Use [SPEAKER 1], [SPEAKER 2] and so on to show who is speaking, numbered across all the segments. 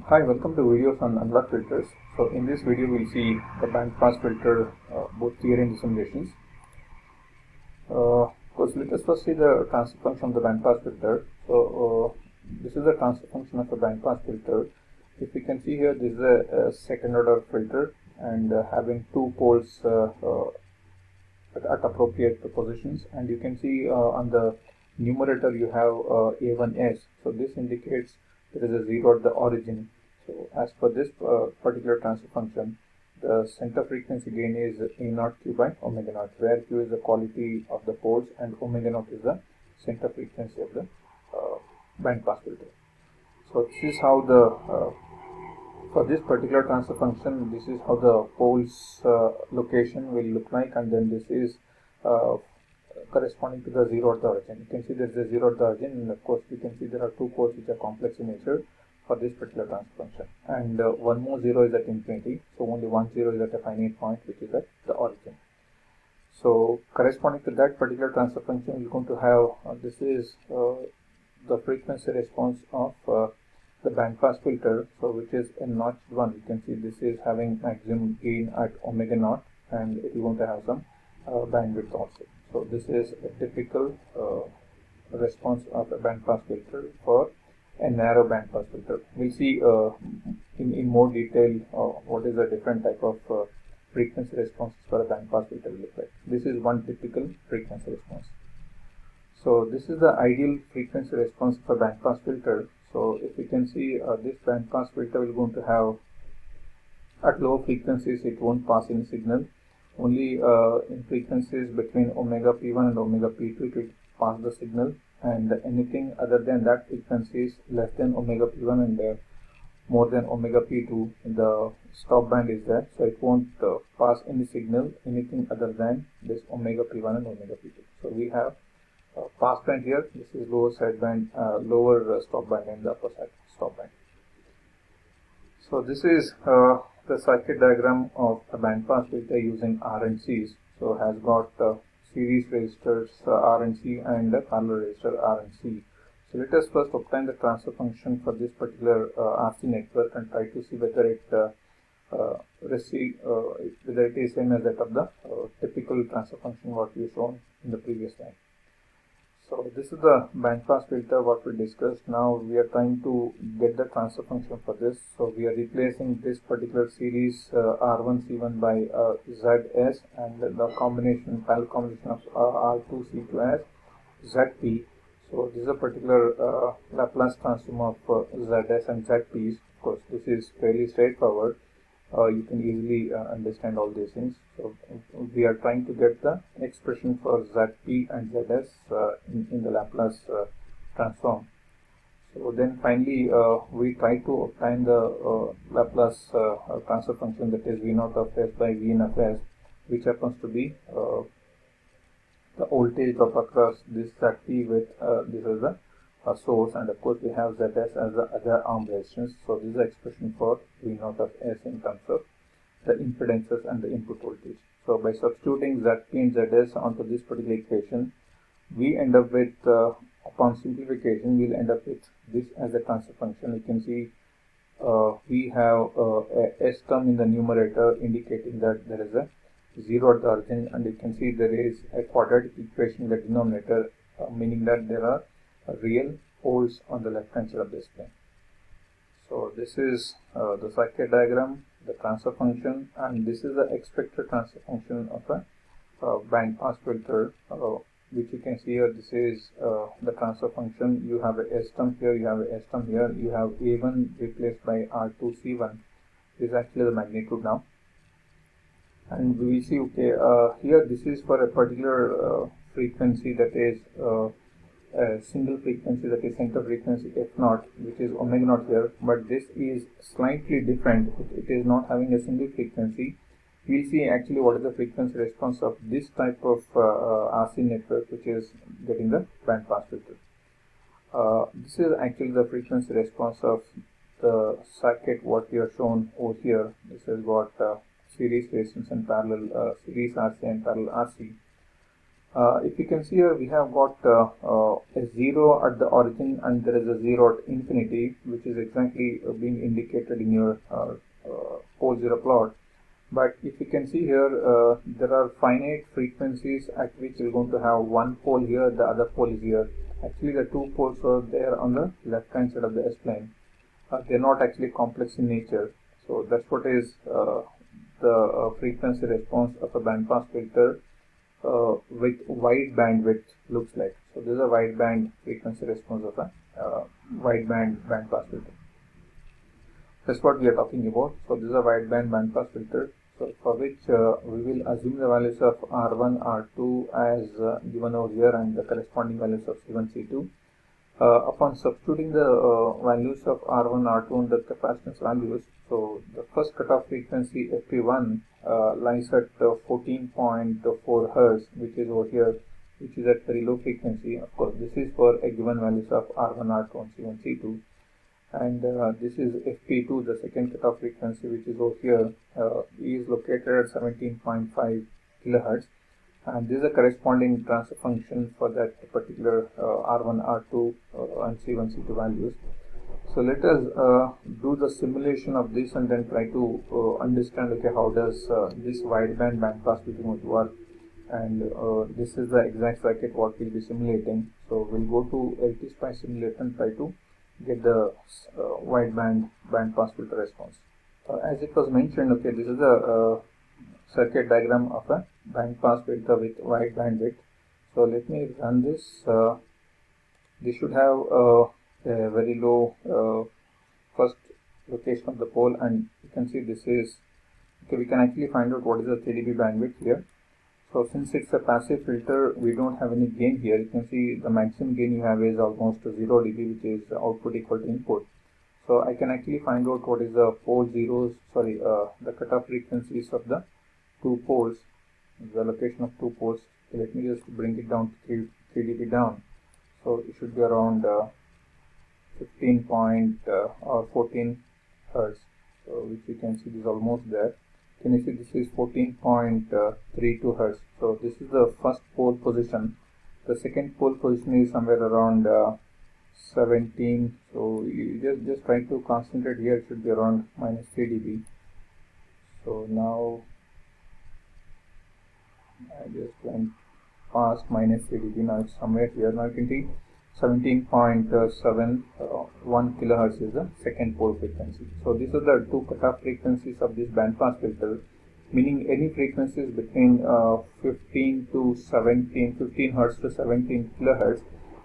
[SPEAKER 1] Hi, welcome to videos on unlock filters. So in this video we'll see the bandpass filter, both theory and simulations. Let us first see the transfer function of the bandpass filter. So this is the transfer function of a bandpass filter. If you can see here, this is a second order filter and having two poles at appropriate positions, and you can see on the numerator you have A1S. So this indicates there is a zero at the origin. So as per this particular transfer function, the center frequency gain is A0 Q by omega naught, where Q is the quality of the poles and omega naught is the center frequency of the bandpass filter. So this is how the for this particular transfer function, this is how the poles location will look like, and then this is uh, corresponding to the zero at the origin. You can see there is a zero at the origin, and of course you can see there are two poles which are complex in nature for this particular transfer function, and one more zero is at infinity, so only one zero is at a finite point which is at the origin. So corresponding to that particular transfer function, you're going to have this is the frequency response of the bandpass filter, so which is a notched one. You can see this is having maximum gain at omega naught, and it is going to have some bandwidth also. So this is a typical response of a bandpass filter for a narrow bandpass filter. We'll see in more detail what is the different type of frequency responses for a bandpass filter will look like. This is one typical frequency response. So this is the ideal frequency response for bandpass filter. So if you can see, this bandpass filter will going to have at low frequencies it won't pass any signal. Only in frequencies between omega p1 and omega p2 it will pass the signal, and anything other than that frequencies less than omega p1 and more than omega p2, the stop band is there, so it won't pass any signal anything other than this omega p1 and omega p2. So we have pass band here. This is lower sideband, lower stop band, and the upper side stop band. So this is the circuit diagram of a bandpass filter using RNCs. So has got series resistors RNC and a parallel resistor RNC. So let us first obtain the transfer function for this particular RC network and try to see whether it whether it is same as that of the typical transfer function what we shown in the previous slide. So this is the bandpass filter what we discussed. Now we are trying to get the transfer function for this. So we are replacing this particular series R1 C1 by ZS, and the combination, parallel combination of R2 C2 as ZP. So this is a particular Laplace transform of ZS and ZPs. Of course, this is fairly straightforward. You can easily understand all these things. So we are trying to get the expression for ZP and ZS in the Laplace transform. So then finally we try to obtain the Laplace transfer function, that is V0 of S by Vn of S, which happens to be the voltage drop across this ZP with this is the source, and of course we have ZS as the other arm resistance. So this is the expression for V0 of S in terms of the impedances and the input voltage. So by substituting ZP and ZS onto this particular equation, we end up with upon simplification we'll end up with this as a transfer function. You can see we have a S term in the numerator indicating that there is a zero at the origin, and you can see there is a quadratic equation in the denominator, meaning that there are real poles on the left hand side of this plane. So this is the circuit diagram, the transfer function, and this is the expected transfer function of a bandpass filter, which you can see here. This is the transfer function. You have a S term here, you have a S term here, you have A1 replaced by R2 C1. This is actually the magnitude now. And we will see, okay, here this is for a particular frequency, that is a single frequency, that is center frequency F0, which is omega naught here, but this is slightly different. It is not having a single frequency. We'll see actually what is the frequency response of this type of RC network which is getting the bandpass filter. This is actually the frequency response of the circuit what we have shown over here. This has got series resistance and parallel series RC and parallel RC. If you can see here, we have got a 0 at the origin and there is a 0 at infinity, which is exactly being indicated in your pole 0 plot. But if you can see here, there are finite frequencies at which we're going to have one pole here, the other pole is here. Actually, the two poles are there on the left hand side of the S-plane. They're not actually complex in nature. So that's what is the frequency response of a bandpass filter with wide bandwidth looks like. So this is a wide band frequency response of a wideband bandpass filter. That's what we are talking about. So this is a wideband bandpass filter. So for which we will assume the values of R1, R2 as given over here and the corresponding values of C1, C2. Upon substituting the values of R1, R2 and the capacitance values, so the first cutoff frequency FP1 lies at 14.4 Hz, which is over here, which is at very low frequency. Of course, this is for a given values of R1, R2 and C1, C2. And this is FP2, the second cutoff frequency, which is over here, is located at 17.5 kilohertz. And this is a corresponding transfer function for that particular R1, R2 and C1, C2 values. So let us do the simulation of this and then try to understand, okay, how does this wideband bandpass filter would work. And this is the exact circuit what we'll be simulating. So we'll go to LTSpice simulator and try to get the wideband bandpass filter response. As it was mentioned, okay, this is a circuit diagram of a bandpass filter with wide bandwidth. So let me run this. This should have a very low first location of the pole, and you can see this is okay. We can actually find out what is the 3 dB bandwidth here. So since it's a passive filter, we don't have any gain here. You can see the maximum gain you have is almost 0 dB, which is output equal to input. So I can actually find out what is the pole zeros, the cutoff frequencies of the two poles, the location of two poles. So let me just bring it down to 3 dB down. So it should be around 15 or 14 Hertz. So which you can see is almost there. Can you see this is 14.32 Hertz. So this is the first pole position. The second pole position is somewhere around 17. So you just try to concentrate here. It should be around minus 3 dB. So now I just went past minus 3 dB. Now it's somewhere here. Now you can see 17.71 kilohertz is the second pole frequency. So these are the two cutoff frequencies of this bandpass filter, meaning any frequencies between 15 hertz to 17 kilohertz,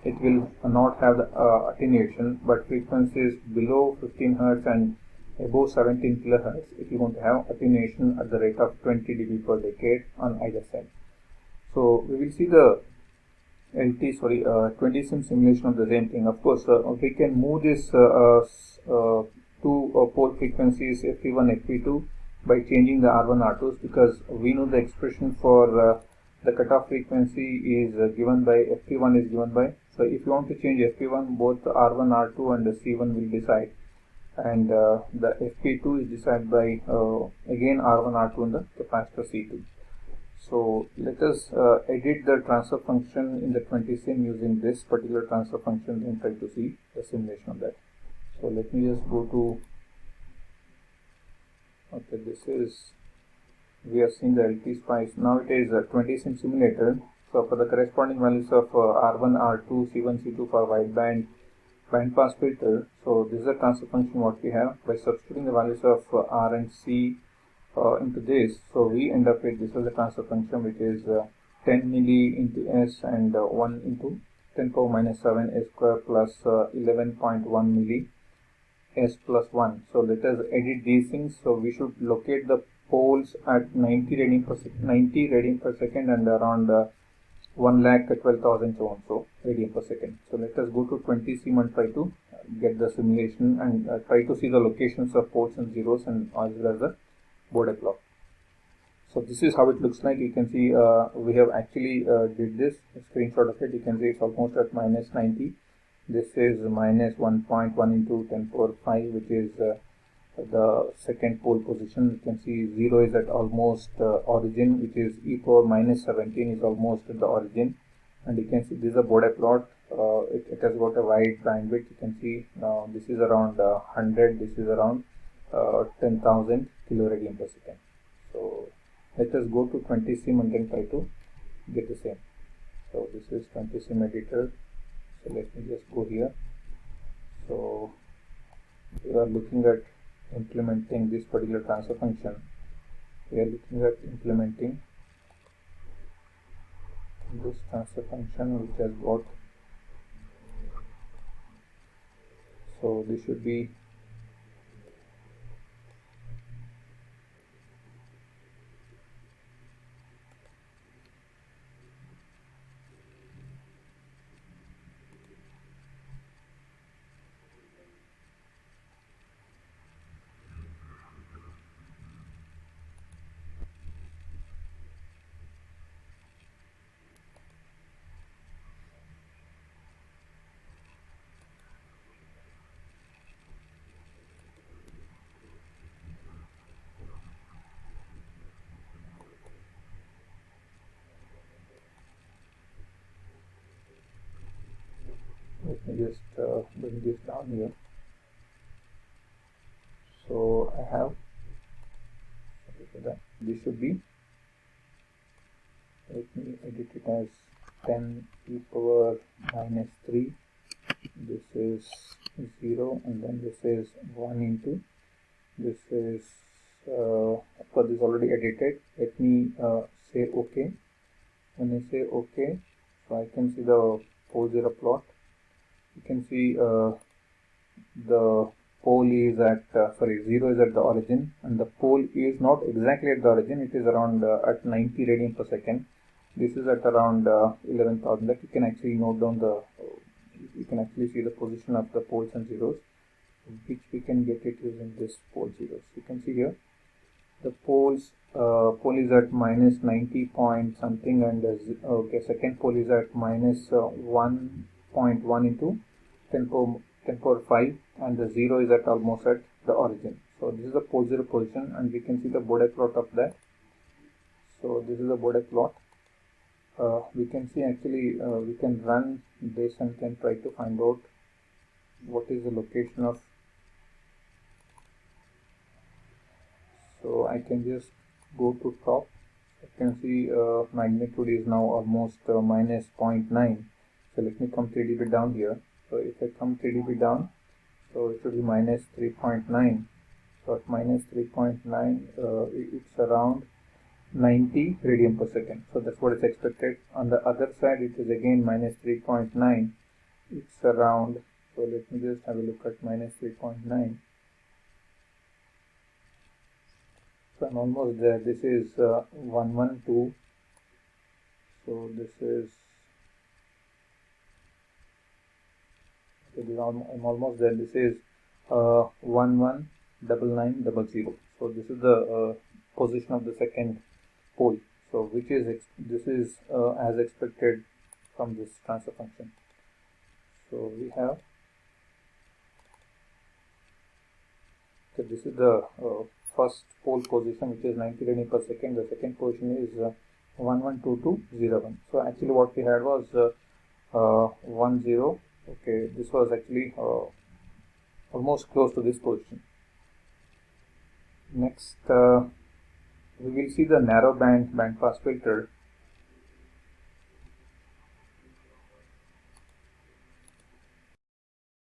[SPEAKER 1] it will not have the attenuation, but frequencies below 15 hertz and above 17 kilohertz, it is going to have attenuation at the rate of 20 dB per decade on either side. So we will see the 20sim simulation of the same thing. Of course, we can move this two pole frequencies FP1, FP2 by changing the R1, R2s, because we know the expression for the cutoff frequency is given by FP1 is given by. So if you want to change FP1, both R1, R2 and the C1 will decide, and the FP2 is decided by again R1, R2 and the capacitor C2. So let us edit the transfer function in the 20sim using this particular transfer function and try to see the simulation of that. So let me just go to, okay, this is, we have seen the LTSpice. Now it is a 20sim simulator. So for the corresponding values of R1, R2, C1, C2 for wideband bandpass filter, so this is the transfer function what we have. By substituting the values of R and C into this, so we end up with this is the transfer function, which is 10 milli into S and 1 into 10 power minus 7 S square plus 11.1 milli S plus 1. So let us edit these things. So we should locate the poles at 90 radian per second and around 1,12,000 so on, so radian per second. So let us go to 20sim and try to get the simulation and try to see the locations of poles and zeros and as well as the Bode clock. So this is how it looks like. You can see we have actually did this screenshot of it. You can see it's almost at minus 90. This is minus 1.1 into 10 power 5, which is the second pole position. You can see 0 is at almost origin, which is e power minus 17 is almost at the origin. And you can see this is a Bode plot. It has got a wide bandwidth. You can see now this is around 100, this is around 10,000 kiloradian per second. So let us go to 20sim and then try to get the same. So this is 20sim editor. So let me just go here. So we are looking at implementing this particular transfer function. We are looking at implementing this transfer function which has got, so this should be let me just bring this down here. So I have, this should be, let me edit it as 10 e power minus 3. This is 0 and then this is 1 into, this is of course this is already edited. Let me say OK. When I say OK, so I can see the pole 0 plot. You can see the pole is at 0 is at the origin, and the pole is not exactly at the origin. It is around at 90 radian per second. This is at around 11,000. That you can actually note down the, you can actually see the position of the poles and zeros, which we can get it using this pole zeros. You can see here the pole is at minus 90 point something, and okay, second pole is at minus 1.1 into 10 power 5, and the 0 is at almost at the origin. So this is the pole 0 position, and we can see the Bode plot of that. So this is the Bode plot. We can see actually we can run this and can try to find out what is the location of. So I can just go to top. I can see magnitude is now almost minus 0.9. So let me come 3 dB down here. So if I come 3 dB down, so it should be minus 3.9. So at minus 3.9, it's around 90 radian per second. So that's what is expected. On the other side, it is again minus 3.9. It's around, so let me just have a look at minus 3.9. So I'm almost there. This is 112. So this is, I'm almost there. This is 119900. So this is the position of the second pole. So which is this is as expected from this transfer function. So we have, so this is the first pole position, which is 90 radian per second. The second position is 112201. So actually what we had was 10. Okay, this was actually almost close to this position. Next, we will see the narrow band pass filter.